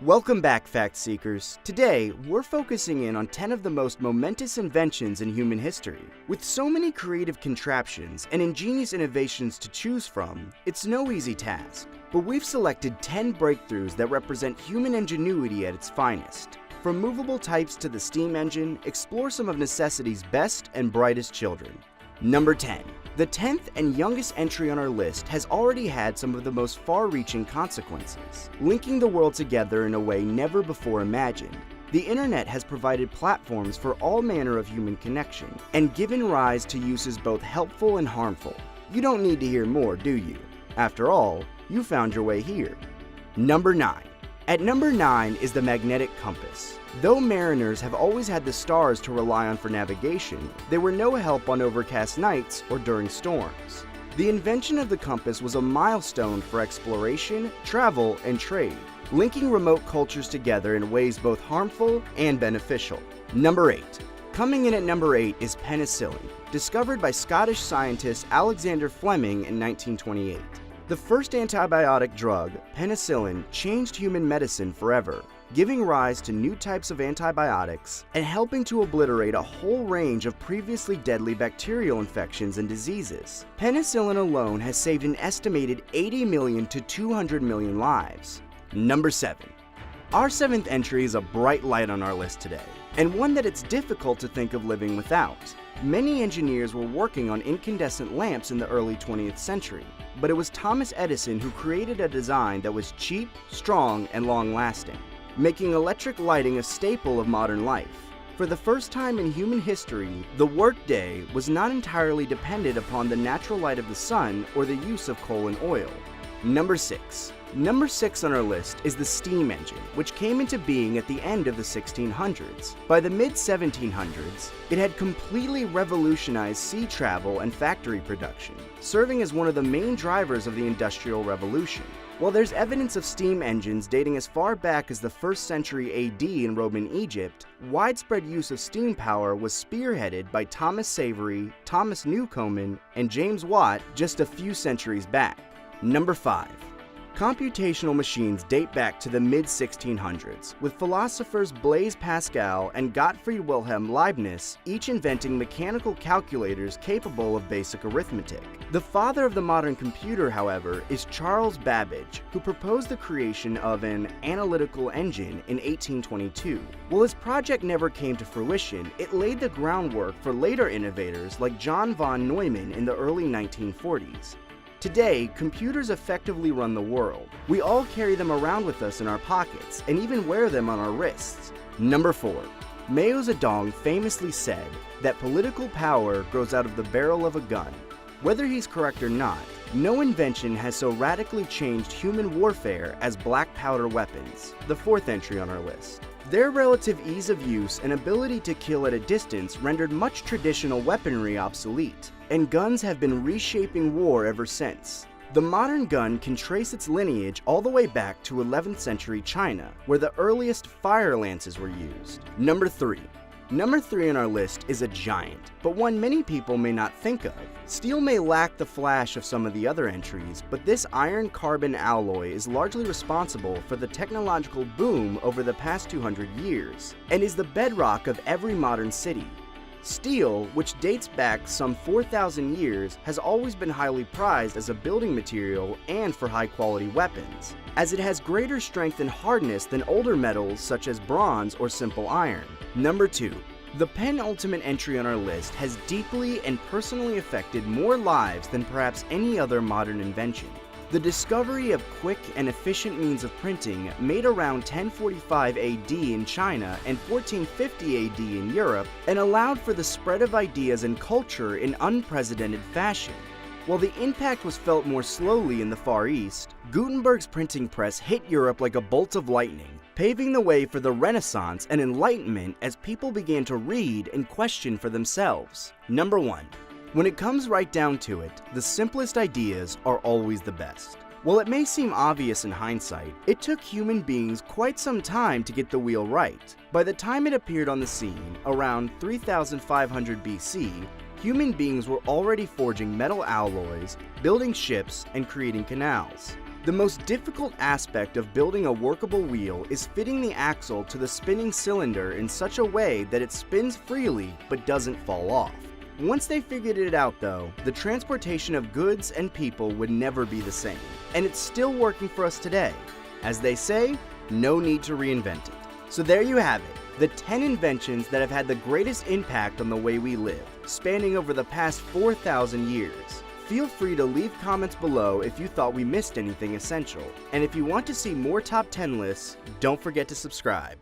Welcome back, Fact Seekers. Today, we're focusing in on 10 of the most momentous inventions in human history. With so many creative contraptions and ingenious innovations to choose from, it's no easy task. But we've selected 10 breakthroughs that represent human ingenuity at its finest. From movable types to the steam engine, explore some of necessity's best and brightest children. Number 10. The 10th and youngest entry on our list has already had some of the most far-reaching consequences, linking the world together in a way never before imagined. The internet has provided platforms for all manner of human connection, and given rise to uses both helpful and harmful. You don't need to hear more, do you? After all, you found your way here. Number 9. At number 9 is the magnetic compass. Though mariners have always had the stars to rely on for navigation, they were no help on overcast nights or during storms. The invention of the compass was a milestone for exploration, travel, and trade, linking remote cultures together in ways both harmful and beneficial. Number 8. Coming in at number 8 is penicillin, discovered by Scottish scientist Alexander Fleming in 1928. The first antibiotic drug, penicillin, changed human medicine forever, giving rise to new types of antibiotics and helping to obliterate a whole range of previously deadly bacterial infections and diseases. Penicillin alone has saved an estimated 80 million to 200 million lives. Number 7. Our 7th entry is a bright light on our list today, and one that it's difficult to think of living without. Many engineers were working on incandescent lamps in the early 20th century, but it was Thomas Edison who created a design that was cheap, strong, and long-lasting, making electric lighting a staple of modern life. For the first time in human history, the workday was not entirely dependent upon the natural light of the sun or the use of coal and oil. Number 6. Number 6 on our list is the steam engine, which came into being at the end of the 1600s. By the mid-1700s, it had completely revolutionized sea travel and factory production, serving as one of the main drivers of the Industrial Revolution. While there's evidence of steam engines dating as far back as the 1st century AD in Roman Egypt, widespread use of steam power was spearheaded by Thomas Savery, Thomas Newcomen, and James Watt just a few centuries back. Number 5. Computational machines date back to the mid-1600s, with philosophers Blaise Pascal and Gottfried Wilhelm Leibniz each inventing mechanical calculators capable of basic arithmetic. The father of the modern computer, however, is Charles Babbage, who proposed the creation of an analytical engine in 1822. While his project never came to fruition, it laid the groundwork for later innovators like John von Neumann in the early 1940s. Today, computers effectively run the world. We all carry them around with us in our pockets and even wear them on our wrists. Number 4. Mao Zedong famously said that political power grows out of the barrel of a gun. Whether he's correct or not, no invention has so radically changed human warfare as black powder weapons, the 4th entry on our list. Their relative ease of use and ability to kill at a distance rendered much traditional weaponry obsolete, and guns have been reshaping war ever since. The modern gun can trace its lineage all the way back to 11th century China, where the earliest fire lances were used. Number 3. Number 3 on our list is a giant, but one many people may not think of. Steel may lack the flash of some of the other entries, but this iron-carbon alloy is largely responsible for the technological boom over the past 200 years, and is the bedrock of every modern city. Steel, which dates back some 4,000 years, has always been highly prized as a building material and for high-quality weapons, as it has greater strength and hardness than older metals such as bronze or simple iron. Number 2. The penultimate entry on our list has deeply and personally affected more lives than perhaps any other modern invention. The discovery of quick and efficient means of printing made around 1045 AD in China and 1450 AD in Europe, and allowed for the spread of ideas and culture in unprecedented fashion. While the impact was felt more slowly in the Far East, Gutenberg's printing press hit Europe like a bolt of lightning, paving the way for the Renaissance and Enlightenment as people began to read and question for themselves. Number 1. When it comes right down to it, the simplest ideas are always the best. While it may seem obvious in hindsight, it took human beings quite some time to get the wheel right. By the time it appeared on the scene, around 3500 BC, human beings were already forging metal alloys, building ships, and creating canals. The most difficult aspect of building a workable wheel is fitting the axle to the spinning cylinder in such a way that it spins freely but doesn't fall off. Once they figured it out though, the transportation of goods and people would never be the same. And it's still working for us today. As they say, no need to reinvent it. So there you have it, the 10 inventions that have had the greatest impact on the way we live, spanning over the past 4,000 years. Feel free to leave comments below if you thought we missed anything essential. And if you want to see more top 10 lists, don't forget to subscribe.